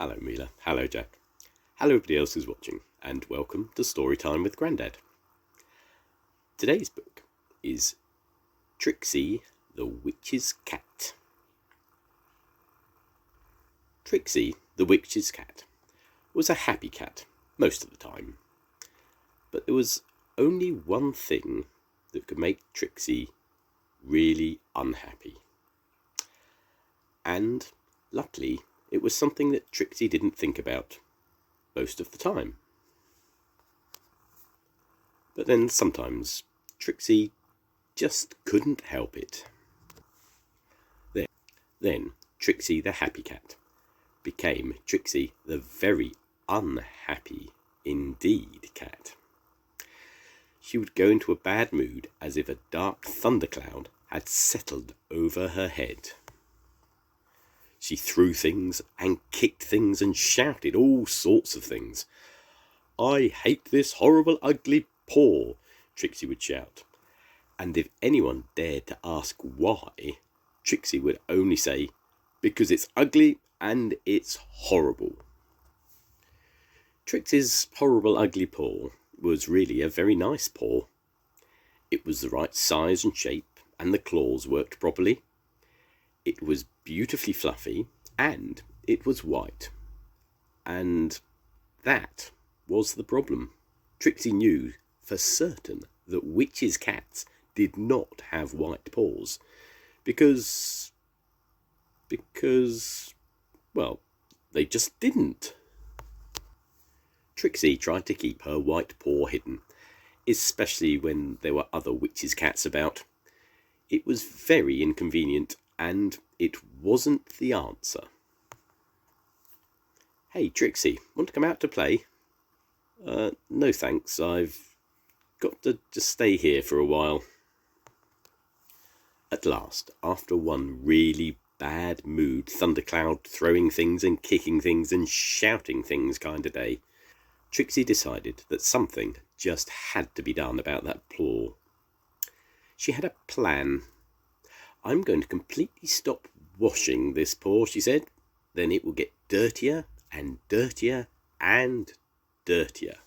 Hello Mila, hello Jack, hello everybody else who's watching, and welcome to Storytime with Grandad. Today's book is Trixie the Witches Cat. Trixie the Witches Cat was a happy cat most of the time, but there was only one thing that could make Trixie really unhappy. And luckily, it was something that Trixie didn't think about most of the time. But then sometimes Trixie just couldn't help it. Then Trixie the happy cat became Trixie the very unhappy indeed cat. She would go into a bad mood as if a dark thundercloud had settled over her head. She threw things and kicked things and shouted all sorts of things. "I hate this horrible ugly paw," Trixie would shout. And if anyone dared to ask why, Trixie would only say, "Because it's ugly and it's horrible." Trixie's horrible ugly paw was really a very nice paw. It was the right size and shape, and the claws worked properly. It was beautifully fluffy, and it was white. And that was the problem. Trixie knew for certain that witches' cats did not have white paws, because, well, they just didn't. Trixie tried to keep her white paw hidden, especially when there were other witches' cats about. It was very inconvenient, and it wasn't the answer. "Hey, Trixie, want to come out to play?" No thanks, I've got to just stay here for a while." At last, after one really bad mood, thundercloud, throwing things and kicking things and shouting things kind of day, Trixie decided that something just had to be done about that paw. She had a plan. "I'm going to completely stop washing this paw," she said. "Then it will get dirtier and dirtier and dirtier."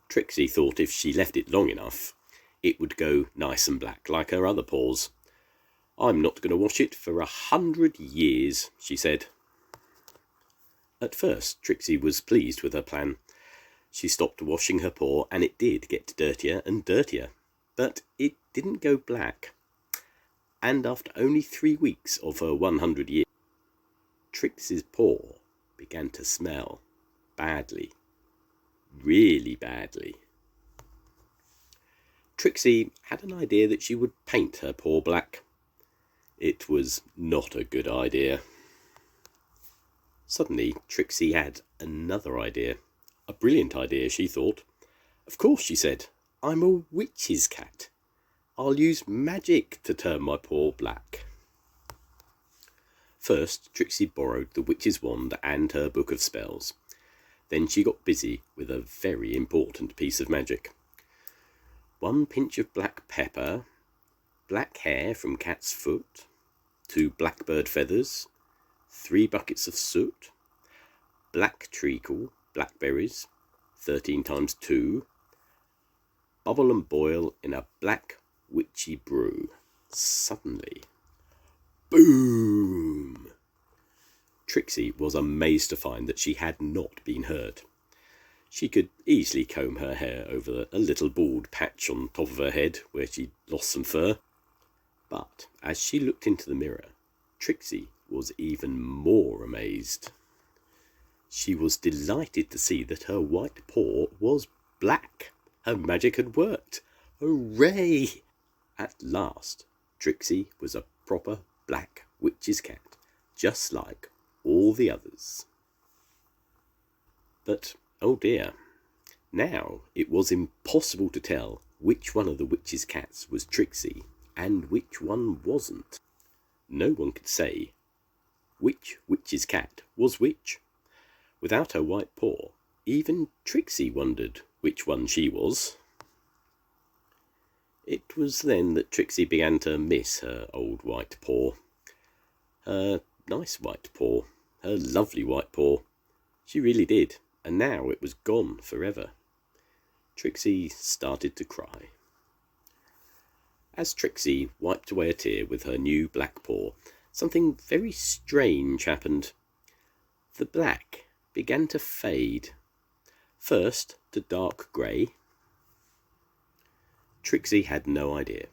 Trixie thought if she left it long enough, it would go nice and black like her other paws. "I'm not going to wash it for 100 years, she said. At first, Trixie was pleased with her plan. She stopped washing her paw, and it did get dirtier and dirtier, but it didn't go black. And after only 3 weeks of her 100 years, Trixie's paw began to smell badly. Really badly. Trixie had an idea that she would paint her paw black. It was not a good idea. Suddenly, Trixie had another idea. A brilliant idea, she thought. "Of course," she said, "I'm a witch's cat. I'll use magic to turn my paw black." First, Trixie borrowed the witch's wand and her book of spells. Then she got busy with a very important piece of magic. 1 pinch of black pepper, black hair from cat's foot, 2 blackbird feathers, 3 buckets of soot, black treacle, blackberries, 13 times 2, bubble and boil in a black witchy brew. Suddenly, boom! Trixie was amazed to find that she had not been hurt. She could easily comb her hair over a little bald patch on top of her head where she'd lost some fur. But as she looked into the mirror, Trixie was even more amazed. She was delighted to see that her white paw was black. Her magic had worked. Hooray! At last, Trixie was a proper black witch's cat, just like all the others. But, oh dear, now it was impossible to tell which one of the witch's cats was Trixie and which one wasn't. No one could say which witch's cat was which. Without her white paw, even Trixie wondered which one she was. It was then that Trixie began to miss her old white paw. Her nice white paw her lovely white paw. She really did, and now it was gone forever. Trixie started to cry. As Trixie wiped away a tear with her new black paw, something very strange happened. The black began to fade, first to dark grey. Trixie had no idea.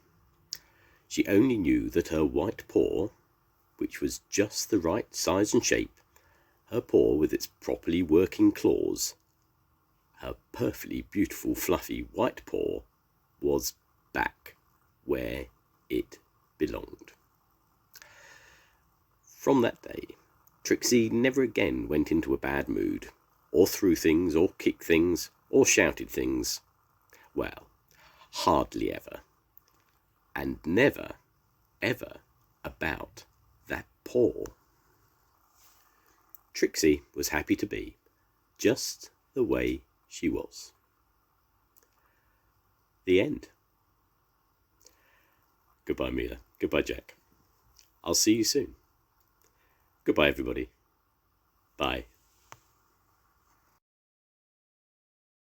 She only knew that her white paw, which was just the right size and shape, her paw with its properly working claws, her perfectly beautiful fluffy white paw, was back where it belonged. From that day, Trixie never again went into a bad mood, or threw things, or kicked things, or shouted things. Well, hardly ever. And never, ever about that paw. Trixie was happy to be just the way she was. The end. Goodbye, Mila. Goodbye, Jack. I'll see you soon. Goodbye, everybody. Bye.